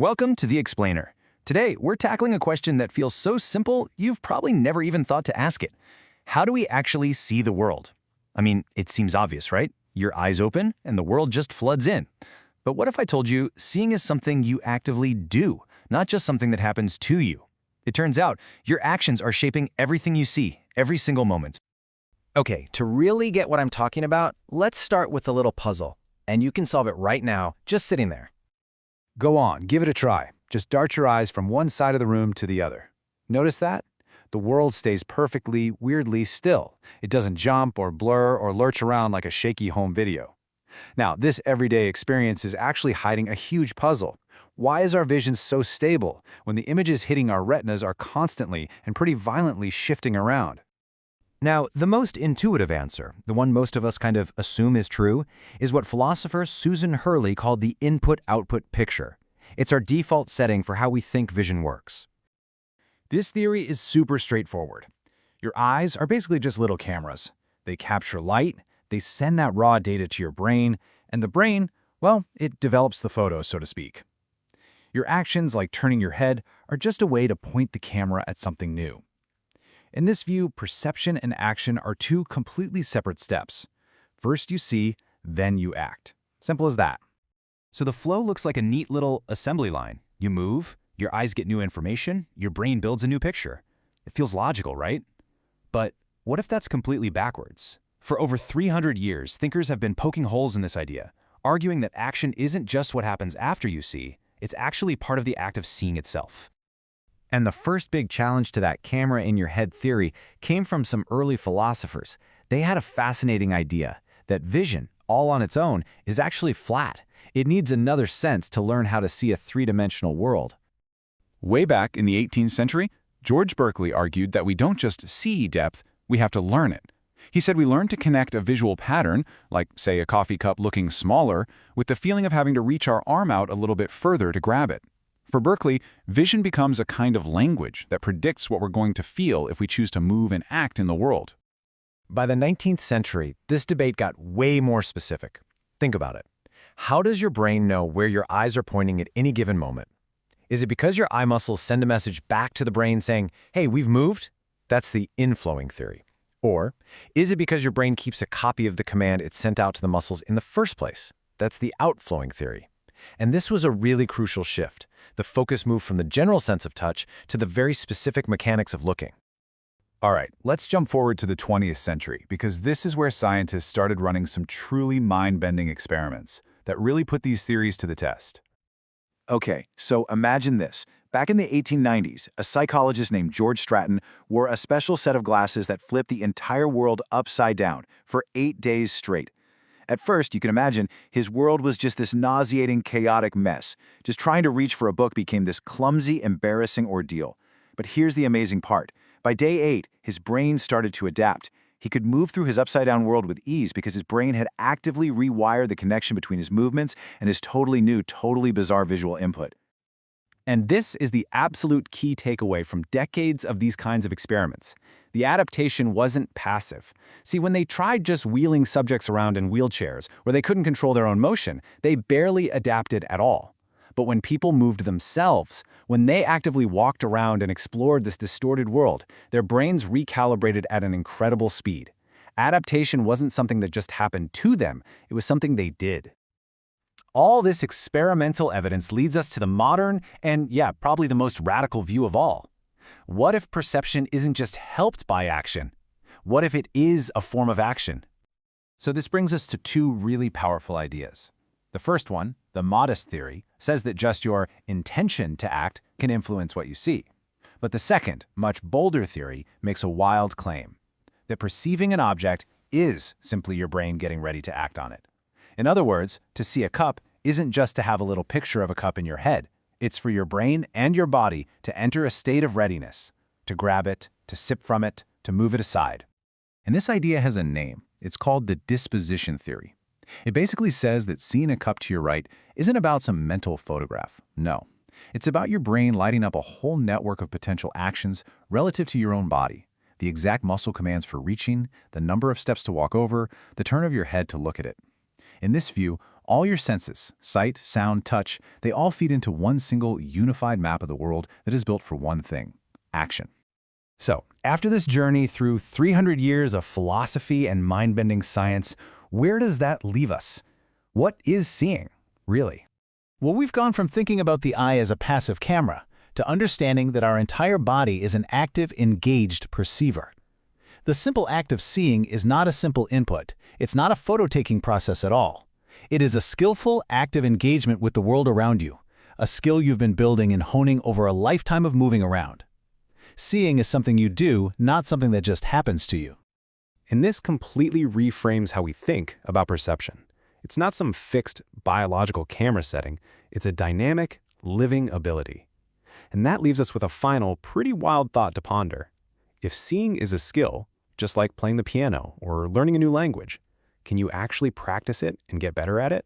Welcome to The Explainer. Today, we're tackling a question that feels so simple, you've probably never even thought to ask it. How do we actually see the world? I mean, it seems obvious, right? Your eyes open, and the world just floods in. But what if I told you seeing is something you actively do, not just something that happens to you? It turns out, your actions are shaping everything you see, every single moment. Okay, to really get what I'm talking about, let's start with a little puzzle. And you can solve it right now, just sitting there. Go on, give it a try. Just dart your eyes from one side of the room to the other. Notice that? The world stays perfectly, weirdly still. It doesn't jump or blur or lurch around like a shaky home video. Now, this everyday experience is actually hiding a huge puzzle. Why is our vision so stable when the images hitting our retinas are constantly and pretty violently shifting around? Now, the most intuitive answer, the one most of us kind of assume is true, is what philosopher Susan Hurley called the input-output picture. It's our default setting for how we think vision works. This theory is super straightforward. Your eyes are basically just little cameras. They capture light, they send that raw data to your brain, and the brain, well, it develops the photo, so to speak. Your actions, like turning your head, are just a way to point the camera at something new. In this view, perception and action are two completely separate steps. First you see, then you act. Simple as that. So the flow looks like a neat little assembly line. You move, your eyes get new information, your brain builds a new picture. It feels logical, right? But what if that's completely backwards? For over 300 years, thinkers have been poking holes in this idea, arguing that action isn't just what happens after you see, it's actually part of the act of seeing itself. And the first big challenge to that camera in your head theory came from some early philosophers. They had a fascinating idea that vision, all on its own, is actually flat. It needs another sense to learn how to see a three-dimensional world. Way back in the 18th century, George Berkeley argued that we don't just see depth, we have to learn it. He said we learn to connect a visual pattern, like, say, a coffee cup looking smaller, with the feeling of having to reach our arm out a little bit further to grab it. For Berkeley, vision becomes a kind of language that predicts what we're going to feel if we choose to move and act in the world. By the 19th century, this debate got way more specific. Think about it. How does your brain know where your eyes are pointing at any given moment? Is it because your eye muscles send a message back to the brain saying, hey, we've moved? That's the inflowing theory. Or is it because your brain keeps a copy of the command it sent out to the muscles in the first place? That's the outflowing theory. And this was a really crucial shift. The focus moved from the general sense of touch to the very specific mechanics of looking. All right, let's jump forward to the 20th century, because this is where scientists started running some truly mind-bending experiments that really put these theories to the test. Okay, so imagine this. Back in the 1890s, a psychologist named George Stratton wore a special set of glasses that flipped the entire world upside down for 8 days straight. At first, you can imagine, his world was just this nauseating, chaotic mess. Just trying to reach for a book became this clumsy, embarrassing ordeal. But here's the amazing part. By day 8, his brain started to adapt. He could move through his upside-down world with ease because his brain had actively rewired the connection between his movements and his totally new, totally bizarre visual input. And this is the absolute key takeaway from decades of these kinds of experiments. The adaptation wasn't passive. See, when they tried just wheeling subjects around in wheelchairs, where they couldn't control their own motion, they barely adapted at all. But when people moved themselves, when they actively walked around and explored this distorted world, their brains recalibrated at an incredible speed. Adaptation wasn't something that just happened to them, it was something they did. All this experimental evidence leads us to the modern and, yeah, probably the most radical view of all. What if perception isn't just helped by action? What if it is a form of action? So this brings us to two really powerful ideas. The first one, the modest theory, says that just your intention to act can influence what you see. But the second, much bolder theory makes a wild claim, that perceiving an object is simply your brain getting ready to act on it. In other words, to see a cup isn't just to have a little picture of a cup in your head. It's for your brain and your body to enter a state of readiness, to grab it, to sip from it, to move it aside. And this idea has a name. It's called the disposition theory. It basically says that seeing a cup to your right isn't about some mental photograph. No. It's about your brain lighting up a whole network of potential actions relative to your own body. The exact muscle commands for reaching, the number of steps to walk over, the turn of your head to look at it. In this view, All your senses, sight, sound, touch, they all feed into one single unified map of the world that is built for one thing: action. So, after this journey through 300 years of philosophy and mind-bending science, where does that leave us? What is seeing, really? Well, we've gone from thinking about the eye as a passive camera to understanding that our entire body is an active, engaged perceiver. The simple act of seeing is not a simple input. It's not a photo-taking process at all. It is a skillful, active engagement with the world around you, a skill you've been building and honing over a lifetime of moving around. Seeing is something you do, not something that just happens to you. And this completely reframes how we think about perception. It's not some fixed biological camera setting. It's a dynamic, living ability. And that leaves us with a final, pretty wild thought to ponder. If seeing is a skill, just like playing the piano or learning a new language, can you actually practice it and get better at it?